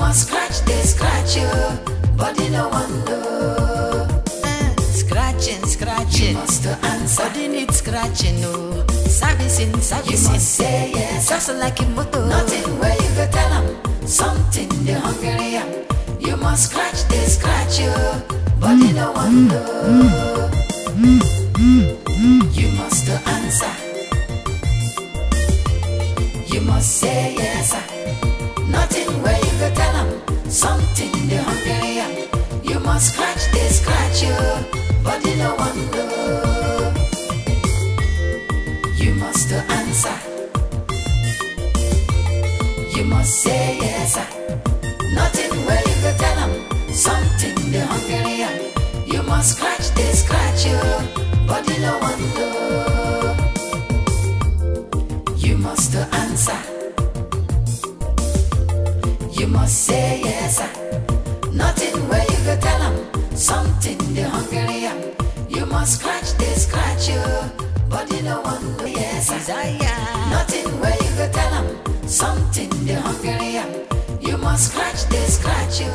must scratch, they scratch you, body no one know. Scratching, scratching, you must answer. Body need scratching, no. Servicing, servicing. You must say yes, just like a motor. Nothing where you go tell them, something they hungry am. You must scratch, they scratch you, body no one know. You must answer. You must say yes, nothing where you go tell them, something they hungry am. You must scratch, they scratch you, body no one know. You must answer. You must say yes, nothing where you go tell them, something they hungry am. You must scratch, they scratch you, body no one know. You must answer. You must say yes, nothing where you go tell them, something they hungry am. You must scratch, they scratch you, body no one know. Yes, nothing where you go tell them, something they hungry am. You must scratch, they scratch you.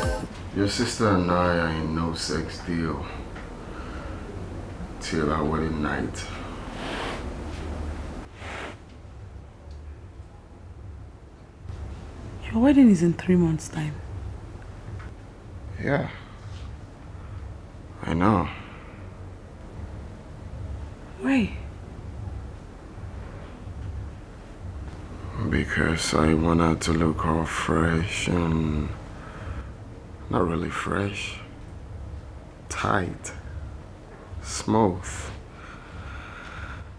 Your sister and I are in no sex deal till our wedding night. Your wedding is in 3 months' time. Yeah, I know. Why? Because I want her to look all fresh and not really fresh, tight, smooth.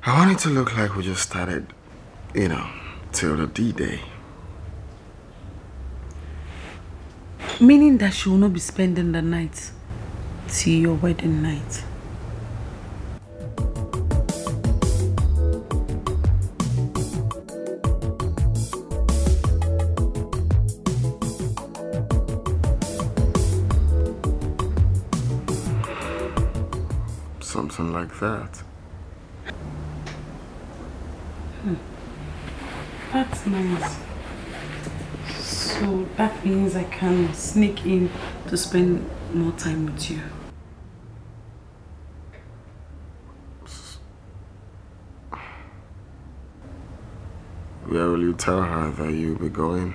I want it to look like we just started, you know, till the D-Day. Meaning that she will not be spending the night till your wedding night. Something like that. That's nice. So that means I can sneak in to spend more time with you. Where will you tell her that you'll be going?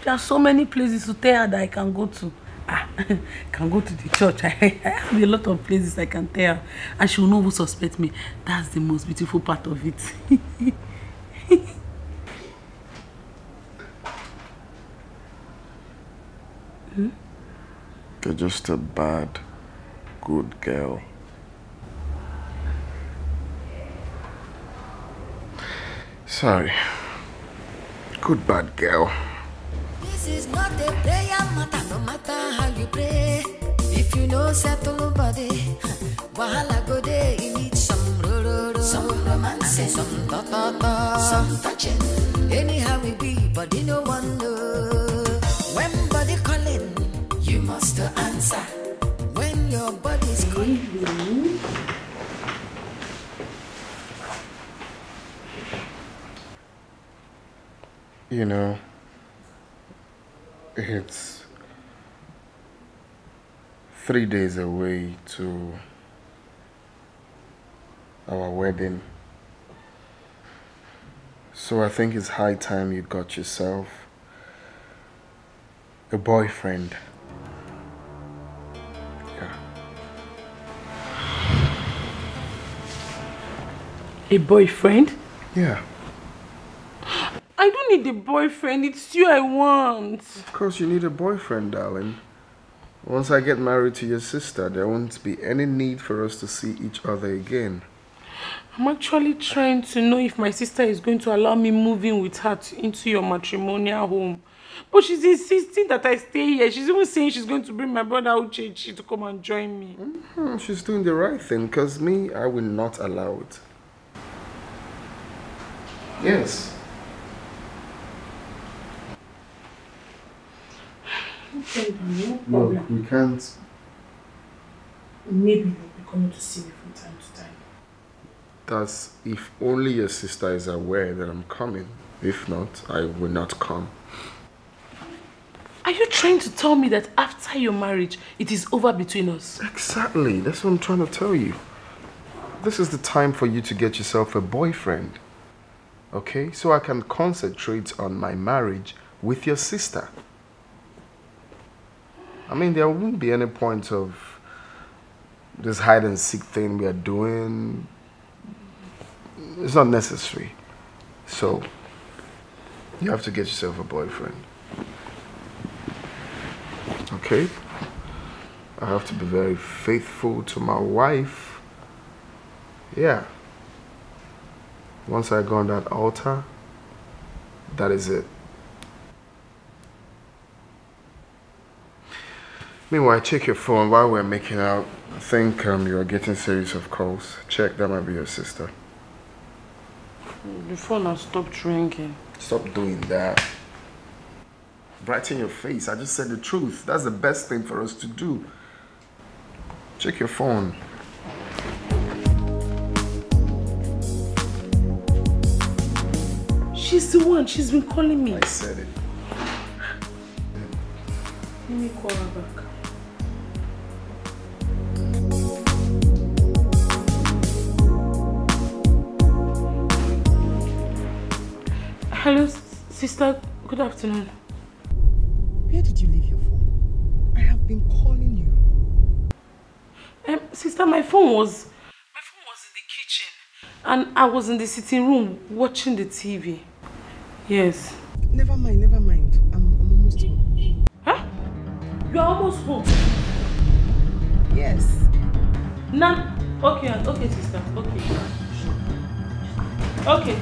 There are so many places to tell her that I can go to. I can go to the church. I have a lot of places I can tell her. And she will not even suspect me. That's the most beautiful part of it. You're just a bad, good girl. Sorry. Good bad girl. This is not a prayer matter, no matter how you pray. If you know settle nobody, wahala go there, you need some some romance, some ta-ta-ta, some touching. Anyhow we be, body no one know. When body calling, you must answer. When your body's calling. You know, it's 3 days away to our wedding. So I think it's high time you got yourself a boyfriend. Yeah. A boyfriend? Yeah. I don't need a boyfriend, it's you I want. Of course you need a boyfriend, darling. Once I get married to your sister, there won't be any need for us to see each other again. I'm actually trying to know if my sister is going to allow me move in with her into your matrimonial home. But she's insisting that I stay here. She's even saying she's going to bring my brother Uchechi to come and join me. She's doing the right thing, because me, I will not allow it. Yes. Okay, no problem. Look, we can't. Maybe you'll be coming to see me from time to time. That's if only your sister is aware that I'm coming. If not, I will not come. Are you trying to tell me that after your marriage, it is over between us? Exactly. That's what I'm trying to tell you. This is the time for you to get yourself a boyfriend. Okay? So I can concentrate on my marriage with your sister. I mean, there won't be any point of this hide and seek thing we are doing. It's not necessary. So, you have to get yourself a boyfriend. Okay? I have to be very faithful to my wife. Yeah. Once I go on that altar, that is it. Meanwhile, check your phone while we're making out. I think you're getting a series of calls. Check, that might be your sister. The phone has stopped ringing. Stop doing that. Brighten your face. I just said the truth. That's the best thing for us to do. Check your phone. She's the one. She's been calling me. I said it. Let me call her back. Hello, sister. Good afternoon. Where did you leave your phone? I have been calling you. Sister, my phone was in the kitchen, and I was in the sitting room watching the TV. Yes. Never mind, never mind. I'm almost home. Huh? You are almost home. Yes. None. Okay, sister. Okay. Okay.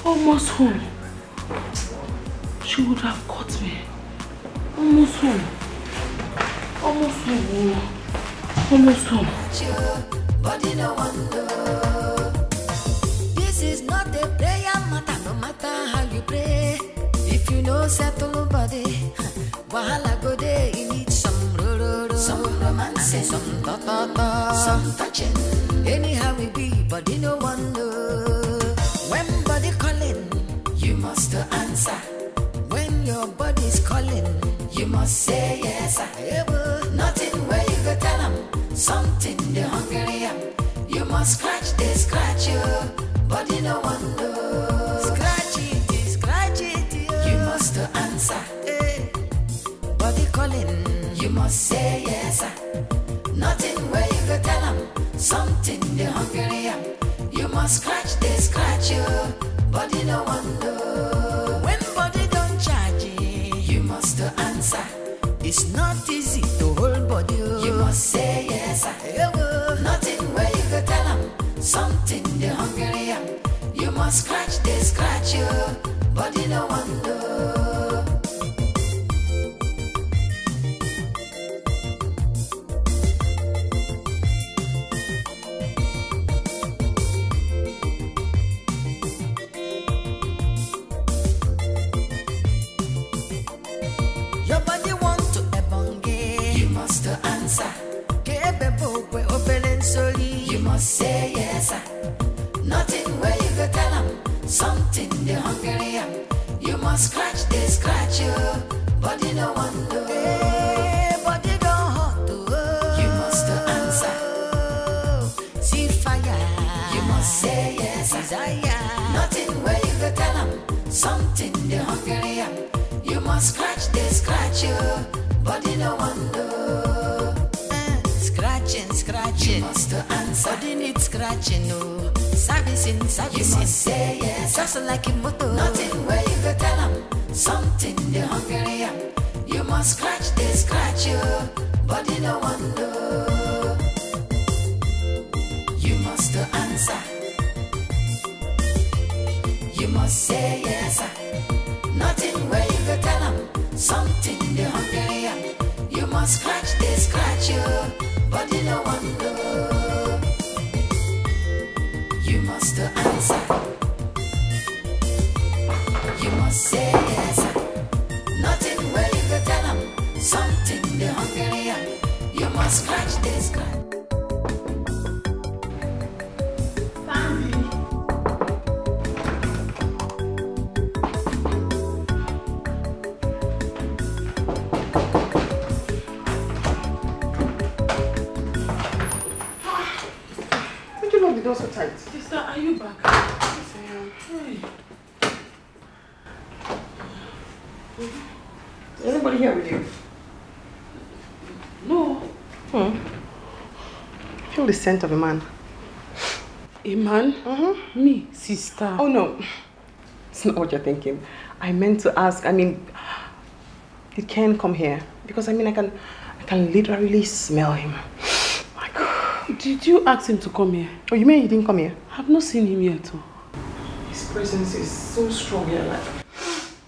Almost home. She would have caught me. Almost home. Almost home. Almost home. Body no wonder. This is not a prayer matter, no matter how you pray. If you know settle body, wahala go there. You need some some romance, some some touching. Anyhow we be, body no wonder. When body calling, you must answer. When your body's calling, you must say yes. Nothing where you go tell them something they hungry am. You must scratch you. Body no wonder. Scratch it. You must answer. Body calling, you must say yes. Nothing where you go tell them something they hungry am. You must scratch you. Body no wonder. When body don't charge you must answer. It's not easy to hold body. You must say yes. Nothing where you go tell them something they hungry am. You must scratch you. Body no wonder. You must say yes. Nothing where you go tell them something they hungry am. You must scratch you. Body no wonder. Body don't hot. You must answer. See fire. You must say yes. Desire. Nothing where you go tell them something they hungry am. You must scratch you. Body no wonder. Scratching, you must answer. Body needs scratching, no. Servicing, you must say yes. Just like a motor. Nothing where you go tell them something they hungry am. You must scratch you. Body no wonder. must answer. You must say yes, sir. Nothing where you go tell them. Something they hungry am. You must scratch, they scratch you. Body no one know. You must answer. You must say yes, sir. Nothing where you go tell them. Something they hungry am. You must scratch, they scratch. The door so tight. Sister, are you back? Yes, I am. Is anybody here with you? No. I feel the scent of a man. A man? Me, sister. Oh no. It's not what you're thinking. I meant to ask, did Ken come here? Because I can literally smell him. My God. Did you ask him to come here? Oh, you mean he didn't come here? I've not seen him yet. His presence is so strong here,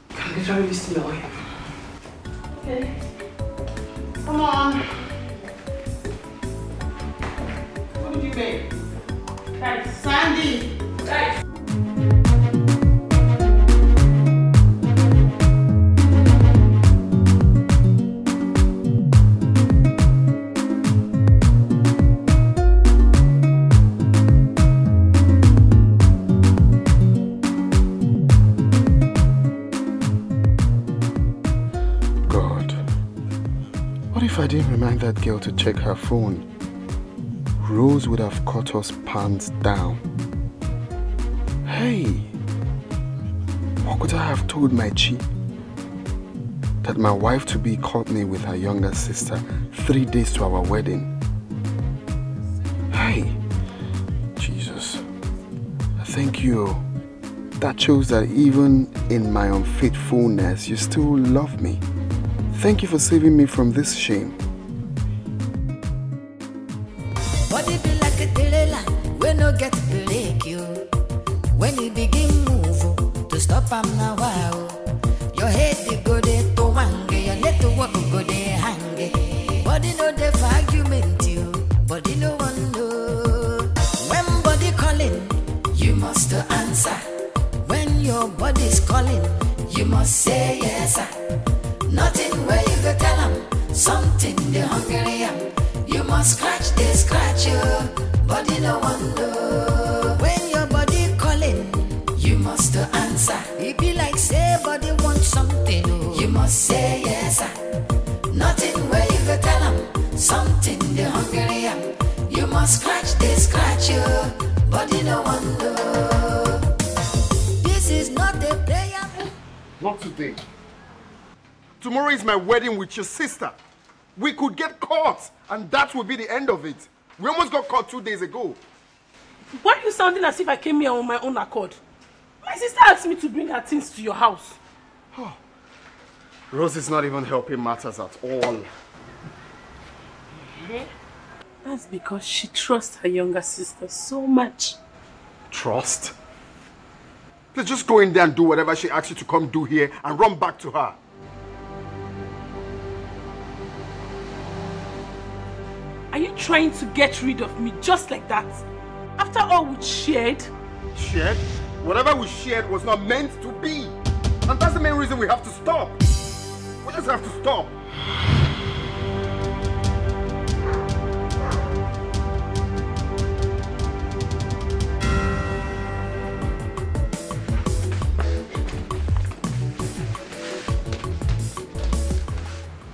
I can literally smell him. Okay. Come on. What did you make? Guys, Sandy! Guys! If I didn't remind that girl to check her phone, Rose would have caught us pants down. Hey, what could I have told my chi? That my wife-to-be caught me with her younger sister 3 days to our wedding. Hey, Jesus, thank you. That shows that even in my unfaithfulness, you still love me. Thank you for saving me from this shame. Body be like a trailer, we no get break you. When you begin move, to stop am now wow. Your head they go there to wange, your leg to walk go there hang. Body no dey for argument you, body no one know. When body calling, you must answer. When your body's calling, you must say yes sir. Nothing where you go tell them. Something they hungry am. You must scratch, they scratch you. Body no one know. When your body calling, you must answer. It be like say body want something. You must say yes sir. Nothing where you go tell them. Something they hungry am. You must scratch, they scratch you. Body no one know. This is not a prayer. Not today. Tomorrow is my wedding with your sister. We could get caught, and that would be the end of it. We almost got caught 2 days ago. Why are you sounding as if I came here on my own accord? My sister asked me to bring her things to your house. Oh. Rose is not even helping matters at all. That's because she trusts her younger sister so much. Trust? Let's just go in there and do whatever she asks you to come do here and run back to her. Are you trying to get rid of me just like that? After all we shared? Shared? Whatever we shared was not meant to be. And that's the main reason we have to stop. We just have to stop.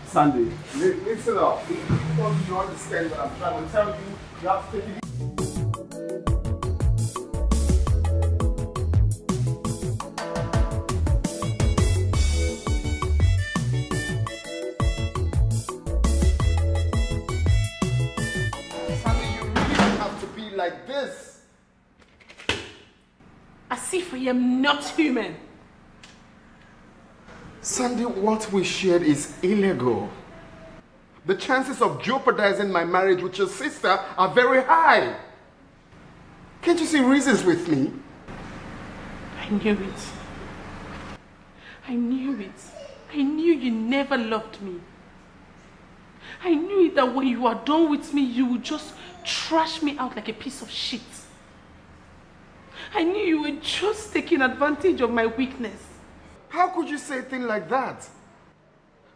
Sandy, listen up. Because you understand what I'm trying to tell you, you have to take it. Sandy, you really have to be like this. As if I am not human. Sandy, what we shared is illegal. The chances of jeopardizing my marriage with your sister are very high. Can't you see reasons with me? I knew it. I knew it. I knew you never loved me. I knew it that when you are done with me, you would just trash me out like a piece of shit. I knew you were just taking advantage of my weakness. How could you say a thing like that?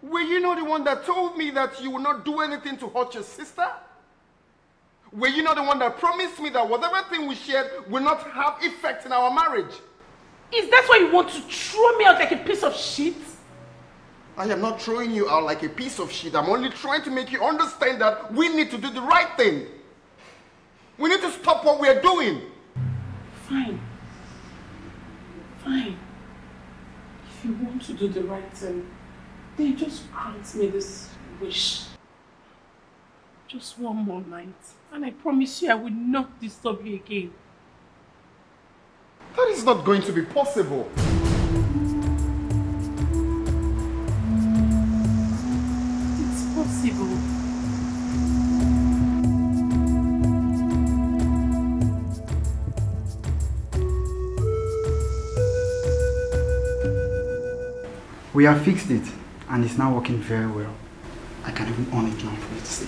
Were you not the one that told me that you would not do anything to hurt your sister? Were you not the one that promised me that whatever thing we shared will not have effect in our marriage? Is that why you want to throw me out like a piece of shit? I am not throwing you out like a piece of shit. I'm only trying to make you understand that we need to do the right thing. We need to stop what we are doing. Fine. Fine. If you want to do the right thing, then just grant me this wish. Just one more night. And I promise you I will not disturb you again. That is not going to be possible. It's possible. We have fixed it and it's now working very well. I can even on it now for you to see.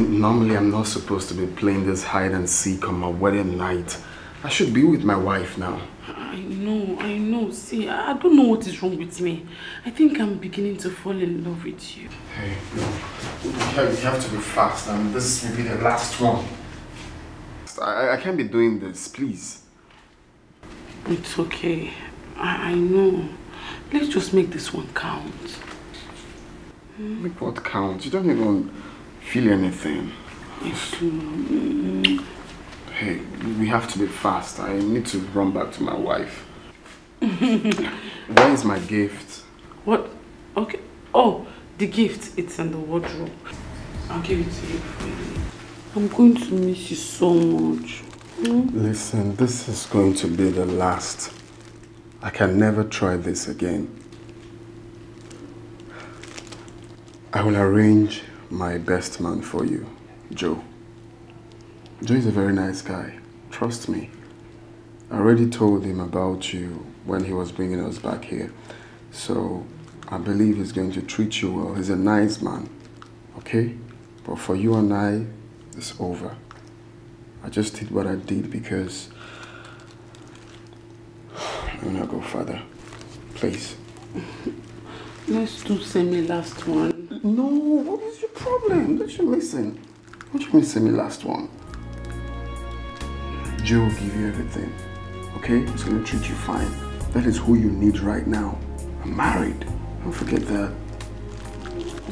Normally I'm not supposed to be playing this hide and seek on my wedding night. I should be with my wife now. I know. See, I don't know what is wrong with me. I think I'm beginning to fall in love with you. Hey, no. You have to be fast, and this will be the last one. I can't be doing this, please. It's okay. I know. Let's just make this one count. Make what count? You don't even feel anything. Hey, we have to be fast. I need to run back to my wife. Where is my gift? What? Okay. Oh, the gift. It's in the wardrobe. I'll give it to you for you. I'm going to miss you so much. Listen, this is going to be the last. I can never try this again. I will arrange my best man for you, Joe. Joe is a very nice guy. Trust me. I already told him about you when he was bringing us back here. So I believe he's going to treat you well. He's a nice man. Okay? But for you and I, it's over. I just did what I did because I will not go further. Please. Let's do semi-last one. No, what is your problem? Don't you listen? What do you mean semi-last one? Joe will give you everything. Okay? He's going to treat you fine. That is who you need right now. I'm married. Don't forget that.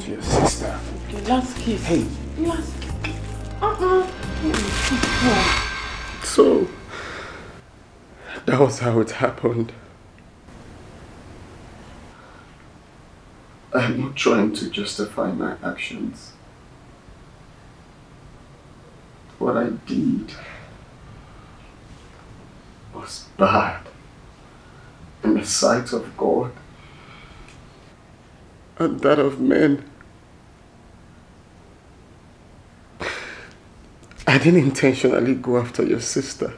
To your sister. Okay, last kiss. Hey. Last kiss. So, that was how it happened. I'm not trying to justify my actions. What I did was bad in the sight of God and that of men. I didn't intentionally go after your sister.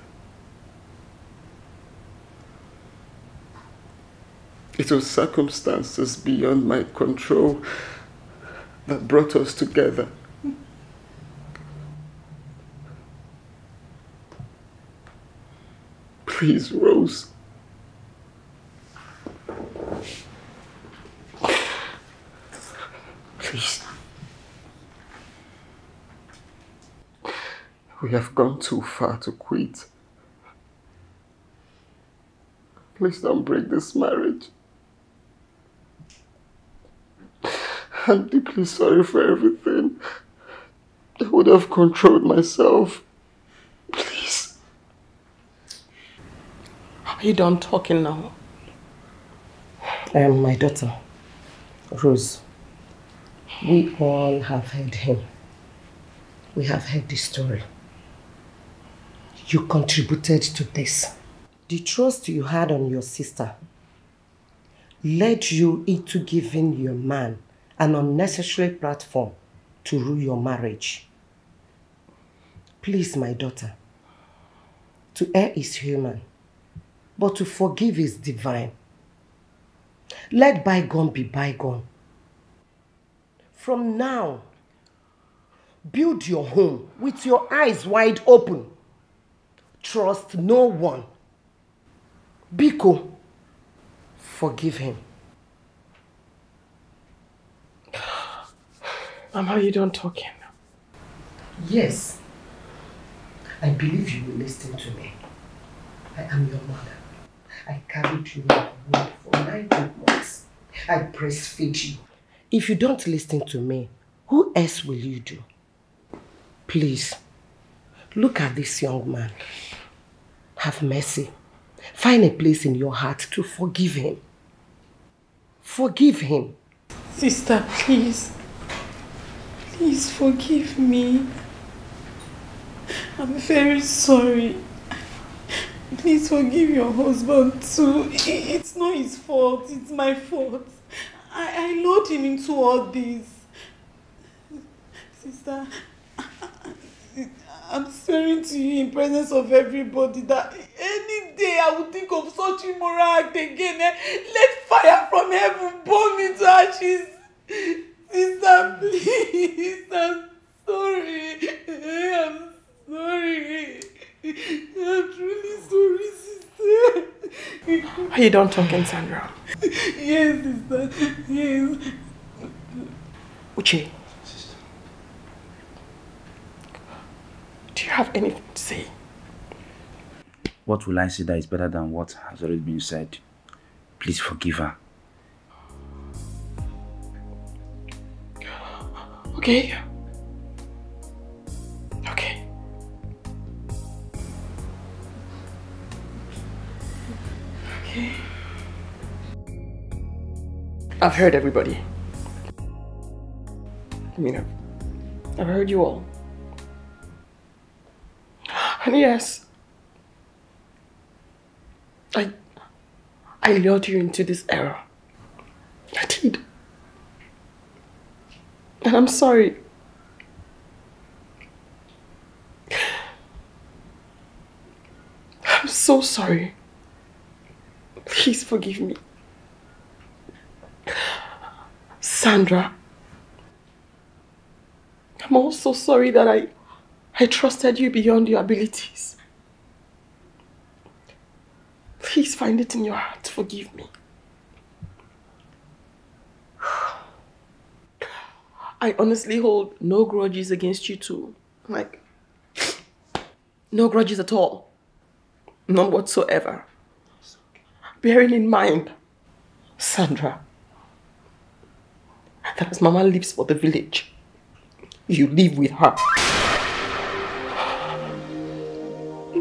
It was circumstances beyond my control that brought us together. Please, Rose. Please. We have gone too far to quit. Please don't break this marriage. I'm deeply sorry for everything. I would have controlled myself. Please. Are you done talking now? My daughter, Rose, we all have heard him. We have heard the story. You contributed to this. The trust you had on your sister led you into giving your man an unnecessary platform to rule your marriage. Please, my daughter, to err is human, but to forgive is divine. Let bygone be bygone. From now, build your home with your eyes wide open. Trust no one. Biko, forgive him. Mama, you done talking? Yes. I believe you will listen to me. I am your mother. I carried you in my womb for 9 good months. I breastfeed you. If you don't listen to me, who else will you do? Please, look at this young man. Have mercy. Find a place in your heart to forgive him. Forgive him. Sister, please. Please forgive me. I'm very sorry. Please forgive your husband too. It's not his fault, it's my fault. I lured him into all this. Sister, I'm swearing to you in presence of everybody that any day I would think of such immoral act again, let fire from heaven burn me to ashes. Sister, please, I'm sorry. I'm sorry. I'm truly sorry, sister. Are you done talking, Sandra? Yes, sister. Yes. Uche. Do you have anything to say? What will I say that is better than what has already been said? Please forgive her. Okay. Okay. Okay. I've heard everybody. I mean, I've heard you all. And yes, I lured you into this error. I did. And I'm sorry. I'm so sorry. Please forgive me. Sandra, I'm also sorry that I trusted you beyond your abilities. Please find it in your heart to forgive me. I honestly hold no grudges against you two. Like, no grudges at all. None whatsoever. Bearing in mind, Sandra, that as Mama leaves for the village, you live with her.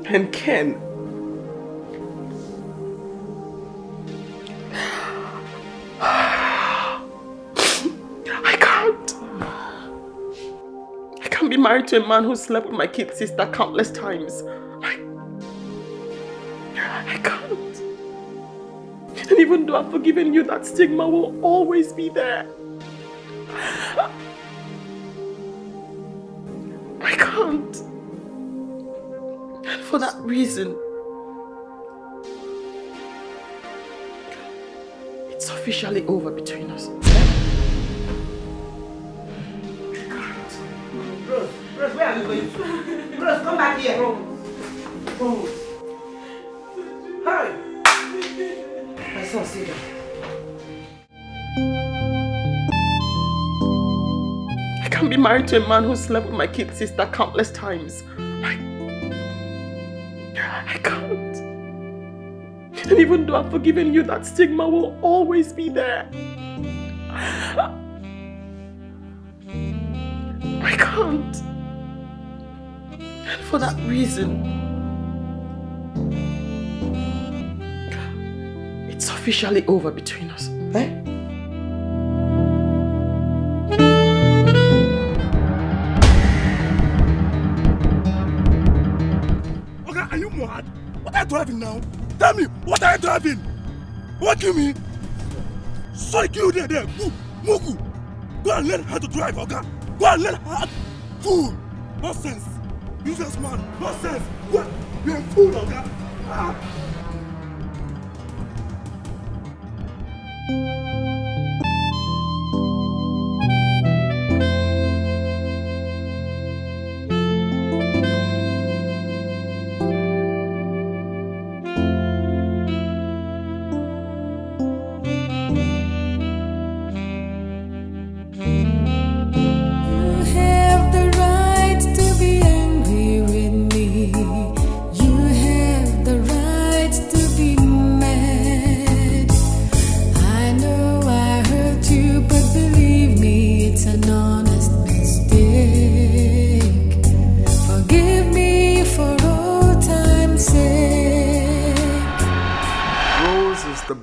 And Ken, I can't be married to a man who slept with my kid's sister countless times. I can't. And even though I've forgiven you, that stigma will always be there. I can't. And for that reason, it's officially over between us. Rose, where are you going? Rose, come back here. Rose. Hurry. My son, sit down. I can't be married to a man who slept with my kid's sister countless times. I can't. And even though I've forgiven you, that stigma will always be there. I can't. And for that reason, it's officially over between us. Eh? Are you mad? What are you driving now? Tell me, what are you driving? What do you mean? Sorry, you there. Mugu. Go and learn how to drive, okay? Go and learn how. Fool. Nonsense. Useless man. Nonsense. What? You're a fool, okay?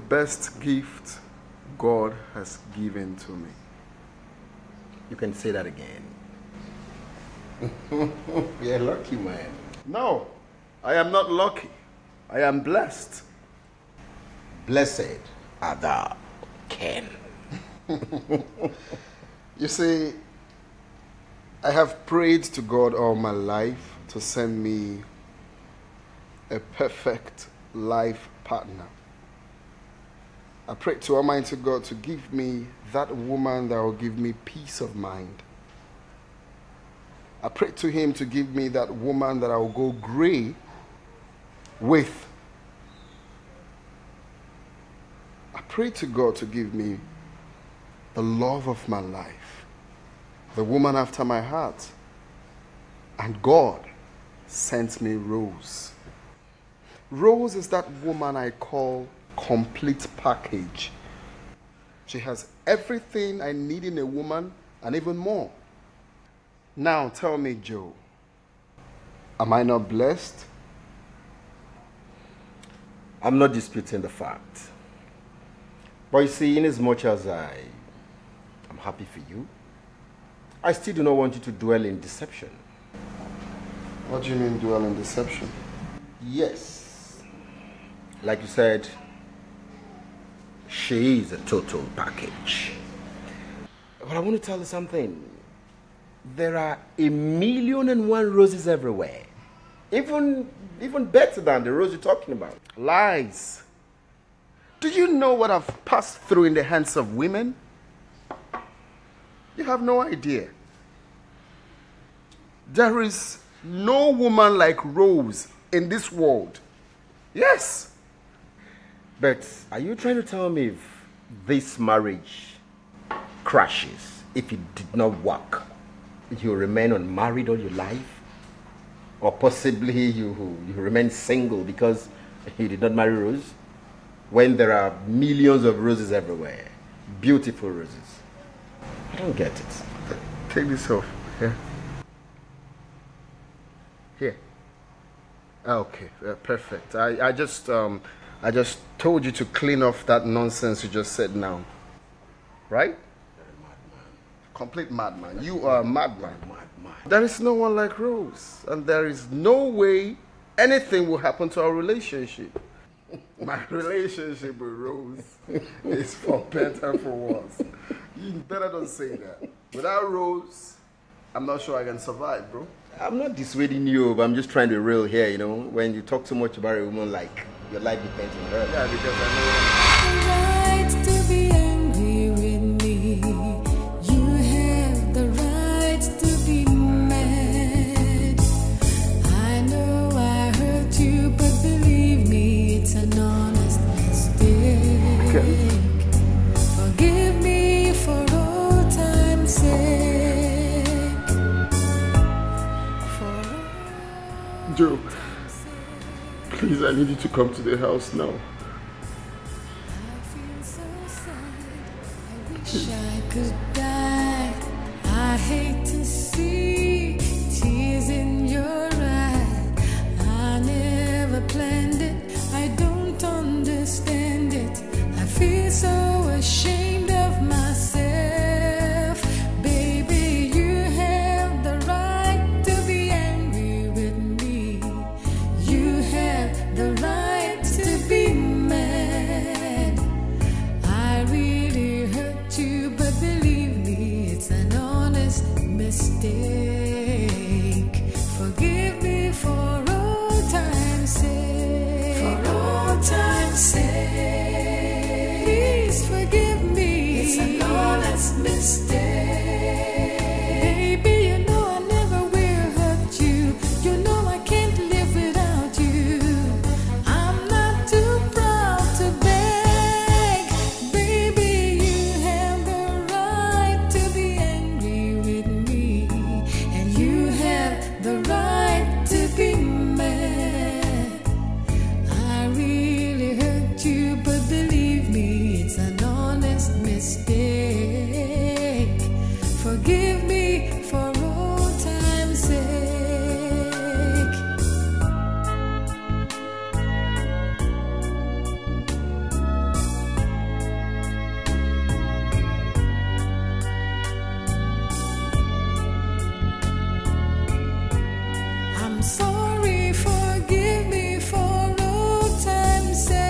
Best gift God has given to me. You can say that again. You're lucky, man. No, I am not lucky. I am blessed. Blessed are thou, Ken. You see, I have prayed to God all my life to send me a perfect life partner. I prayed to Almighty God to give me that woman that will give me peace of mind. I prayed to Him to give me that woman that I will go gray with. I prayed to God to give me the love of my life, the woman after my heart. And God sent me Rose. Rose is that woman I call complete package. She has everything I need in a woman and even more. Now tell me, Joe, am I not blessed? I'm not disputing the fact. But you see, in as much as I'm happy for you, I still do not want you to dwell in deception. What do you mean dwell in deception? Yes. Like you said, she is a total package. But I want to tell you something. There are 1,000,001 roses everywhere. Even better than the rose you're talking about. Lies. Do you know what I've passed through in the hands of women? You have no idea. There is no woman like Rose in this world. Yes. But are you trying to tell me if this marriage crashes, if it did not work, you remain unmarried all your life? Or possibly you remain single because you did not marry Rose? When there are millions of roses everywhere, beautiful roses. I don't get it. Take this off. Here. Here. Okay, perfect. I just told you to clean off that nonsense you just said now. Right? Complete madman. You are a madman. There is no one like Rose. And there is no way anything will happen to our relationship. My relationship with Rose is for better, for worse. You better don't say that. Without Rose, I'm not sure I can survive, bro. I'm not dissuading you, but I'm just trying to be real here, you know. When you talk too much about a woman, like your life depends on her. Yeah, because I know. Right to be angry with me. You have the right to be mad. I know I hurt you, but believe me, it's an honest mistake. Okay. Forgive me for all time's sake. Joe, Please, I need you to come to the house now. Wish I could die. I hate to see tears in your eyes. I never planned it. I don't understand it. I feel so ashamed of myself. Baby, you have the right to be angry with me. You have the right to be mad. I really hurt you, but believe me, it's an honest mistake. Forgive me for old time's sake. For old time's sake. Please forgive me. It's an honest mistake. Baby, you know I never will hurt you. You know I can't live without you. I'm not too proud to beg. Baby, you have the right to be angry with me. And you have the right to be mad. I really hurt you, but believe me, it's an honest mistake. Forgive me for old time's sake. I'm sorry, forgive me for old time's sake.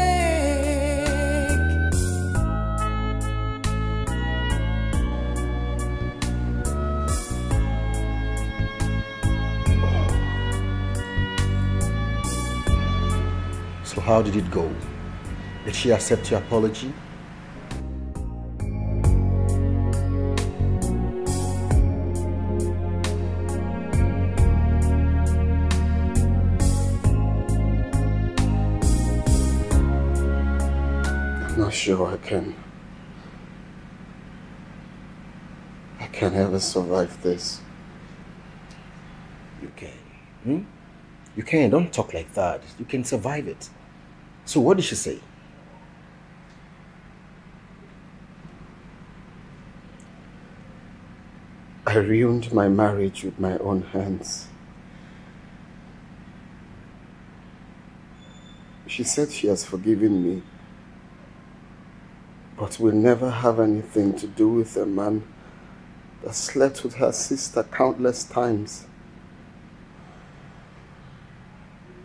So how did it go? Did she accept your apology? I'm not sure I can ever survive this. You can. You can. Don't talk like that. You can survive it. So what did she say? I ruined my marriage with my own hands. She said she has forgiven me, but will never have anything to do with a man that slept with her sister countless times.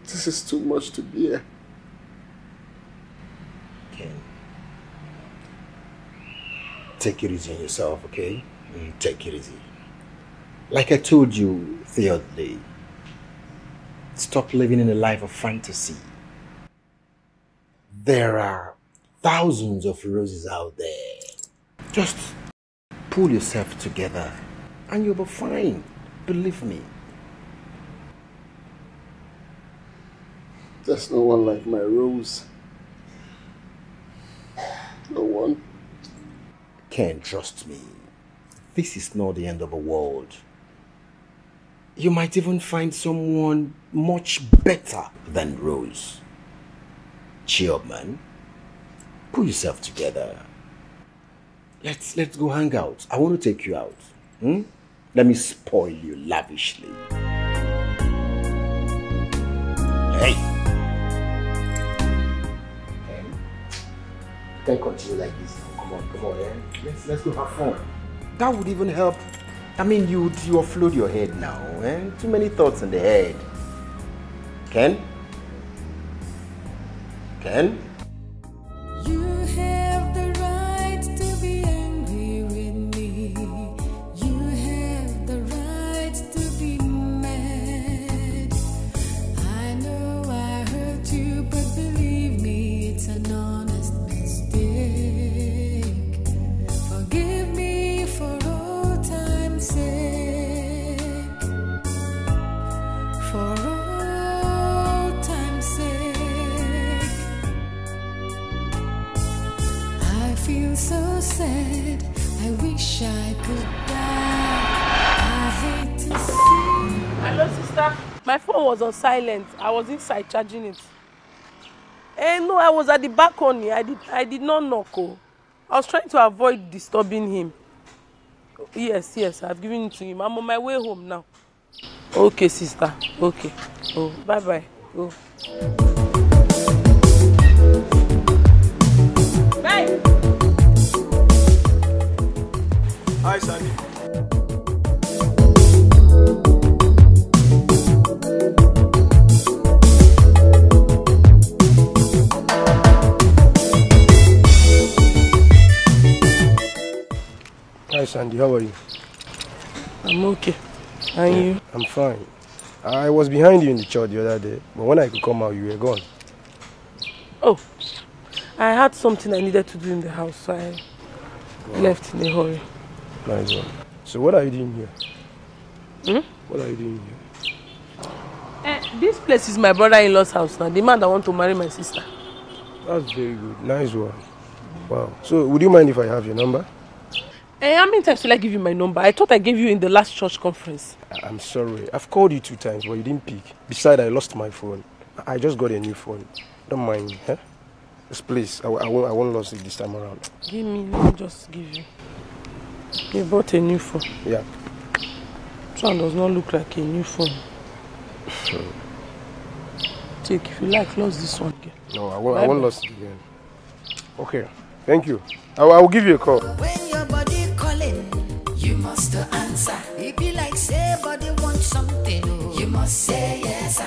This is too much to bear. Ken, take it easy on yourself, okay? Take it easy. Like I told you the other day, stop living in a life of fantasy. There are thousands of roses out there. Just pull yourself together and you'll be fine. Believe me. There's no one like my Rose. No one. Ken, trust me. This is not the end of the world. You might even find someone much better than Rose. Cheer up, man. Pull yourself together. Let's go hang out. I want to take you out. Let me spoil you lavishly. Hey! You can't continue like this now. Come on, eh? Let's go have fun. That would even help. I mean, you offload your head now, eh? Too many thoughts in the head. Ken? Ken? You have the right to be angry with me. You have the right to be mad. I know I hurt you, but believe me, it's an honest mistake. Forgive me for old time's sake. For old time's sake. I feel so sad. I wish I could die. I hate to see. Hello, sister. My phone was on silent. I was inside charging it. No, I was at the balcony. I did not knock. Oh. I was trying to avoid disturbing him. Yes, I've given it to him. I'm on my way home now. Okay, sister. Okay. Oh, bye-bye. Oh. Bye. Hi, Sandy. Hi Sandy, how are you? I'm okay. And you? I'm fine. I was behind you in the church the other day, but when I could come out, you were gone. Oh, I had something I needed to do in the house, so I left in a hurry. Nice one. So what are you doing here? What are you doing here? This place is my brother-in-law's house now, the man that wants to marry my sister. That's very good. Nice one. Wow. So would you mind if I have your number? How many times will I give you my number? I thought I gave you in the last church conference. I'm sorry. I've called you 2 times, but you didn't pick. Besides, I lost my phone. I just got a new phone. Don't mind me, huh? Just please, I won't lose it this time around. Give me, let me just give you. You bought a new phone. Yeah. This one does not look like a new phone. Take, if you like, lose this one again. No, I won't lose it again. Okay, thank you. I will give you a call. When your body calling, you must answer. It be like say body want something, you must say yes.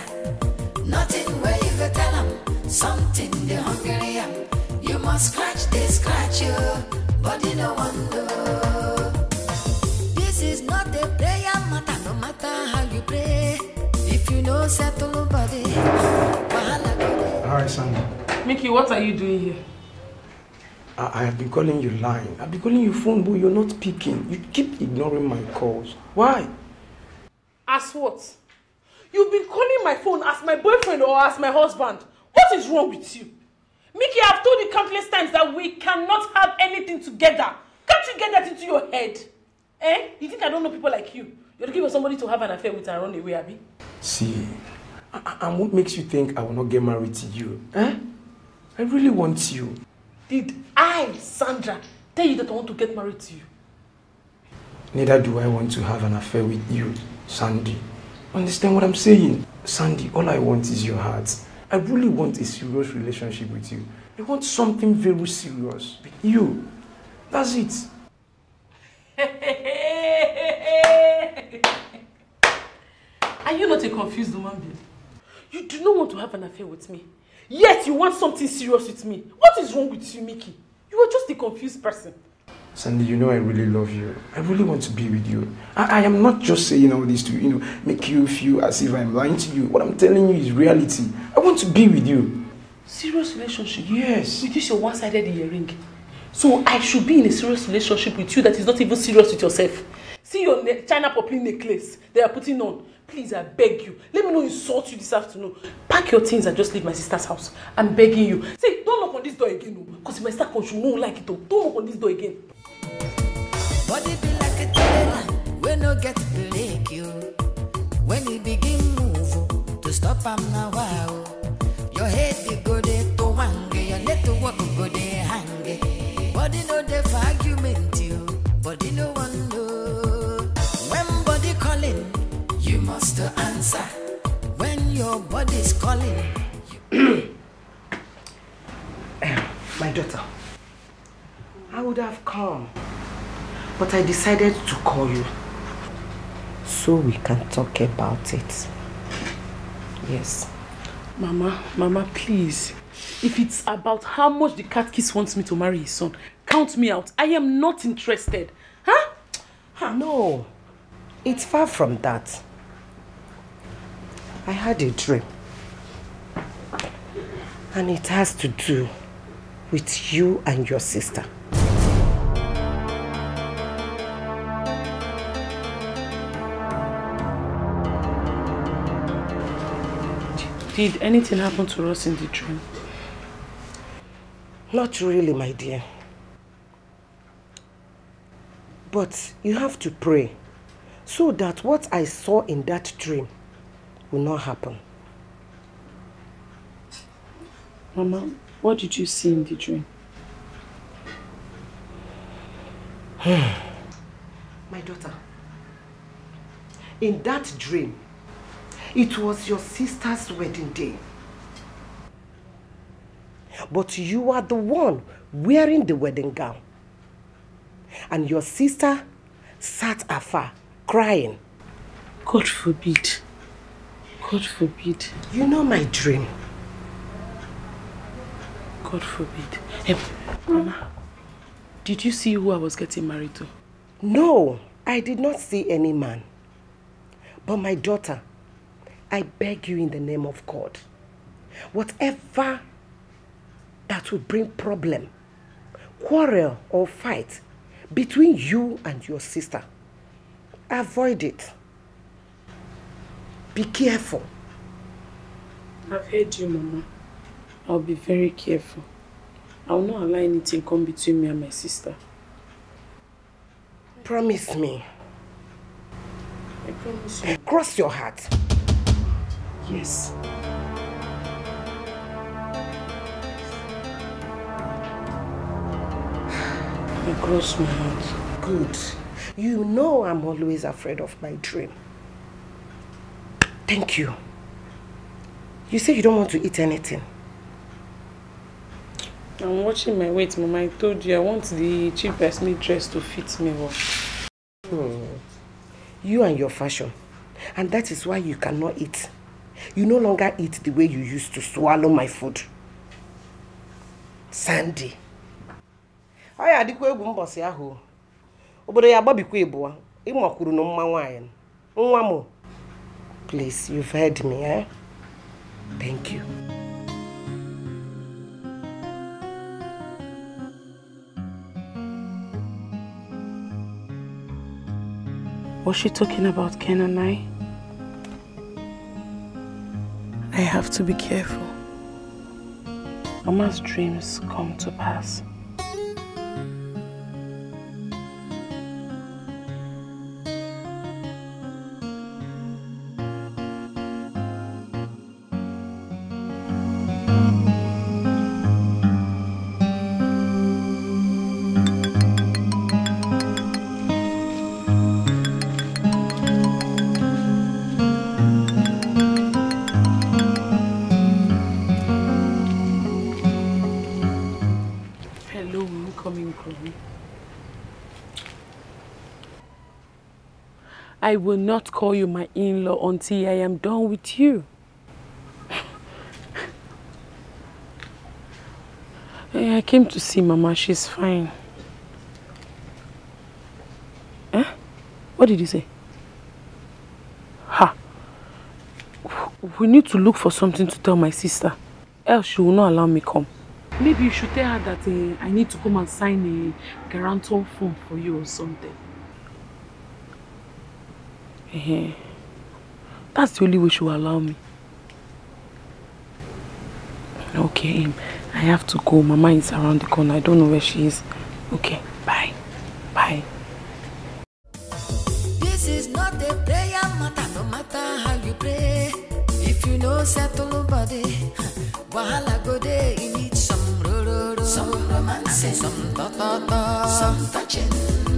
Nothing where you go tell them something they hungry am. You must scratch you, body no one know. This is not a prayer matter, no matter how you pray. If you know settle body. Alright, Sandy. Mickey, what are you doing here? I have been calling you line. I've been calling your phone, but you're not picking. You keep ignoring my calls. Why? As what? You've been calling my phone as my boyfriend or as my husband. What is wrong with you? Mickey, I've told you countless times that we cannot have anything together. Can't you get that into your head? You think I don't know people like you? You're looking for somebody to have an affair with and run away, Abby? See, and what makes you think I will not get married to you? I really want you. Did I, Sandra, tell you that I want to get married to you? Neither do I want to have an affair with you, Sandy. Understand what I'm saying? Sandy, all I want is your heart. I really want a serious relationship with you. I want something very serious with you. That's it. Are you not a confused woman, babe? You do not want to have an affair with me. Yet you want something serious with me. What is wrong with you, Mickey? You are just a confused person. Sandy, you know I really love you. I really want to be with you. I am not just saying all this to, make you feel as if I'm lying to you. What I'm telling you is reality. I want to be with you. Serious relationship? Yes. With this your one-sided earring. So I should be in a serious relationship with you that is not even serious with yourself. See your China poppy necklace they are putting on. Please, I beg you. Let me not insult you this afternoon. Pack your things and just leave my sister's house. I'm begging you. See, don't knock on this door again, because if my sister comes, she won't like it. Don't knock on this door again. Body be like a trailer, we no get break you. When you begin move, to stop am now wow. Your head be go there to wange, your leg to walk go there hang. Body no dey for argument you, body no one know. When body calling, you must answer. When your body's calling. My daughter, I would have come, but I decided to call you so we can talk about it. Yes. Mama, please. If it's about how much the catechist wants me to marry his son, count me out. I am not interested. Huh? No, it's far from that. I had a dream, and it has to do with you and your sister. Did anything happen to us in the dream? Not really, my dear. But you have to pray so that what I saw in that dream will not happen. Mama, what did you see in the dream? My daughter, in that dream, it was your sister's wedding day. But you are the one wearing the wedding gown. And your sister sat afar, crying. God forbid. God forbid. You know my dream. God forbid. Hey, Mama, did you see who I was getting married to? No, I did not see any man. But my daughter, I beg you in the name of God, whatever that will bring problem, quarrel or fight between you and your sister, avoid it. Be careful. I've heard you, Mama. I'll be very careful. I will not allow anything come between me and my sister. Promise me. I promise you. Cross your heart. Yes. I cross my heart. Good. You know I'm always afraid of my dream. Thank you. You say you don't want to eat anything. I'm watching my weight, Mama. I told you I want the cheapest meat dress to fit me well. You and your fashion. And that is why you cannot eat. You no longer eat the way you used to swallow my food. Sandy. I adikwa egwu mbosi ahụ. Obodo ya agbabikwa ebuwa. Ịma kwuru na mma nwaanyị. Nwa mo. Please, you've heard me, eh? Thank you. Was she talking about Ken and I? I have to be careful. Mama's dreams come to pass. I will not call you my in-law until I am done with you. I came to see Mama. She's fine. Huh? What did you say? Ha! We need to look for something to tell my sister. Else she will not allow me come. Maybe you should tell her that I need to come and sign a guarantor form for you or something. That's the only way she will allow me. Okay, I have to go. Mama is around the corner. I don't know where she is. Okay, bye. Bye. This is not a prayer matter, no matter how you pray. If you know settle nobody, wahala go there, you need some some romance, some ta-ta-ta, some touching.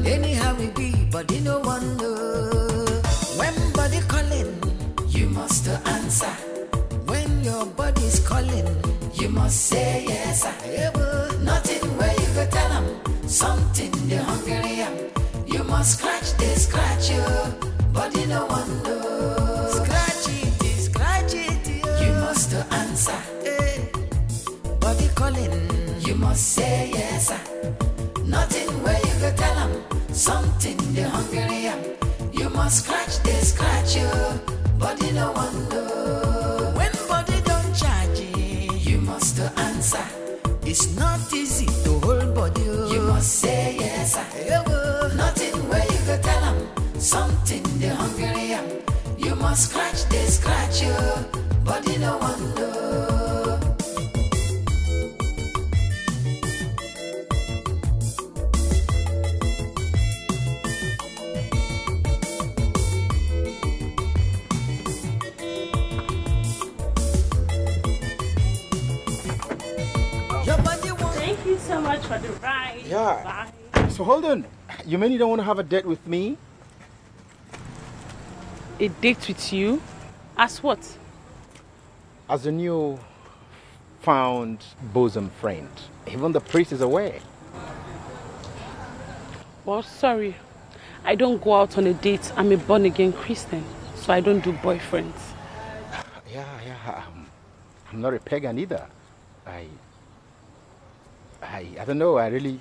Anyhow we be, body no one know. When body calling, you must answer. When your body's calling, you must say yes. Nothing where you go tell them something they hungry. You must scratch this, scratch you. Body no one know. Scratch it, you must answer. Body calling, you must say yes. Nothing where you go tell them something they hungry. You must scratch this, scratch you. Body no one know. When body don't charge you must answer. It's not easy to hold body. You must say yes. Nothing where you go tell them something they hungry. You must scratch this, scratch you. Body no one know. so much for the ride. Yeah. Bye. So hold on. You mean you don't want to have a date with me? A date with you? As what? As a new found bosom friend. Even the priest is aware. Well, sorry. I don't go out on a date. I'm a born-again Christian, so I don't do boyfriends. Yeah. I'm not a pagan either. I don't know. I'm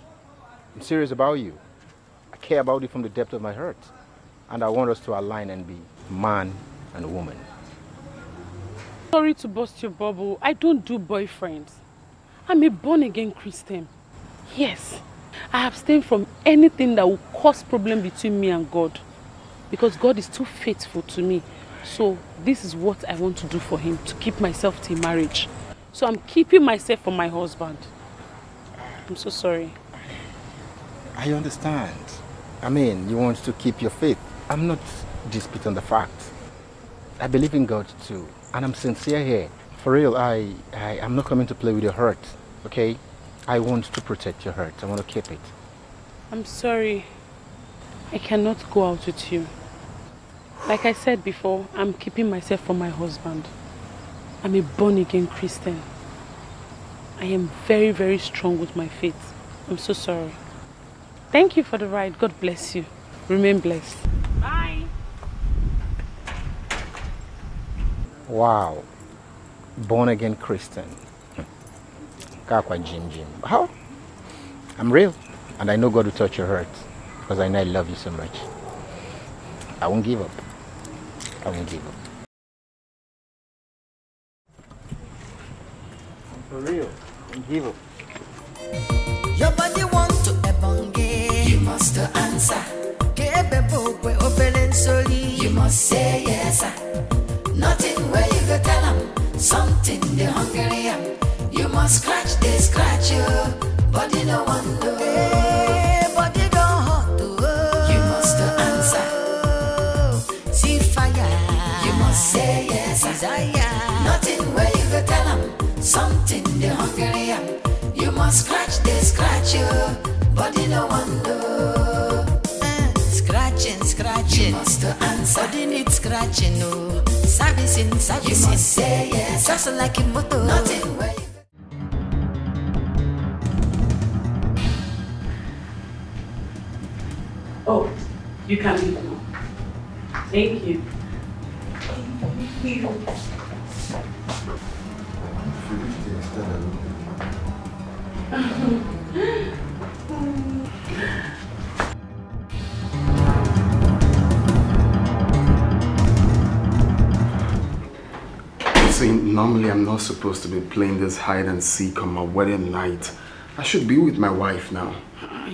serious about you. I care about you from the depth of my heart. And I want us to align and be man and woman. Sorry to burst your bubble. I don't do boyfriends. I'm a born-again Christian. Yes, I abstain from anything that will cause problem between me and God. Because God is too faithful to me. So this is what I want to do for him, to keep myself till marriage. So I'm keeping myself for my husband. I'm so sorry. I understand. I mean, you want to keep your faith. I'm not disputing the fact. I believe in God too. And I'm sincere here. For real, I'm not coming to play with your heart, okay? I want to protect your heart. I want to keep it. I'm sorry. I cannot go out with you. Like I said before, I'm keeping myself for my husband. I'm a born-again Christian. I am very, very strong with my faith. I'm so sorry. Thank you for the ride. God bless you. Remain blessed. Bye. Wow. Born-again Christian. How? I'm real. And I know God will touch your heart. Because I know I love you so much. I won't give up. I won't give up. For real. I won't give up. Your body want to ebonge. You must answer. You must say yes. Nothing where you go tell them. Something they hungry. You must scratch, they scratch you. Body no one know. Hey, body don't hot to. You must answer. See fire. You must say yes. Desire. Nothing where you go tell them. Something they hungry. You must scratch, they scratch you. Body no one know. Scratching. You must answer. Body needs scratching. No. Servicing. You must say yes. Just like a motor. Nothing where you. Oh, you can leave now. Thank you. Thank you. See, normally I'm not supposed to be playing this hide and seek on my wedding night. I should be with my wife now. I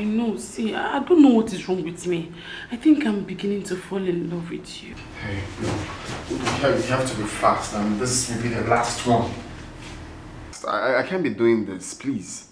know. See, I don't know what is wrong with me. I think I'm beginning to fall in love with you. Hey, no. You have to be fast, and this will be the last one. I can't be doing this, please.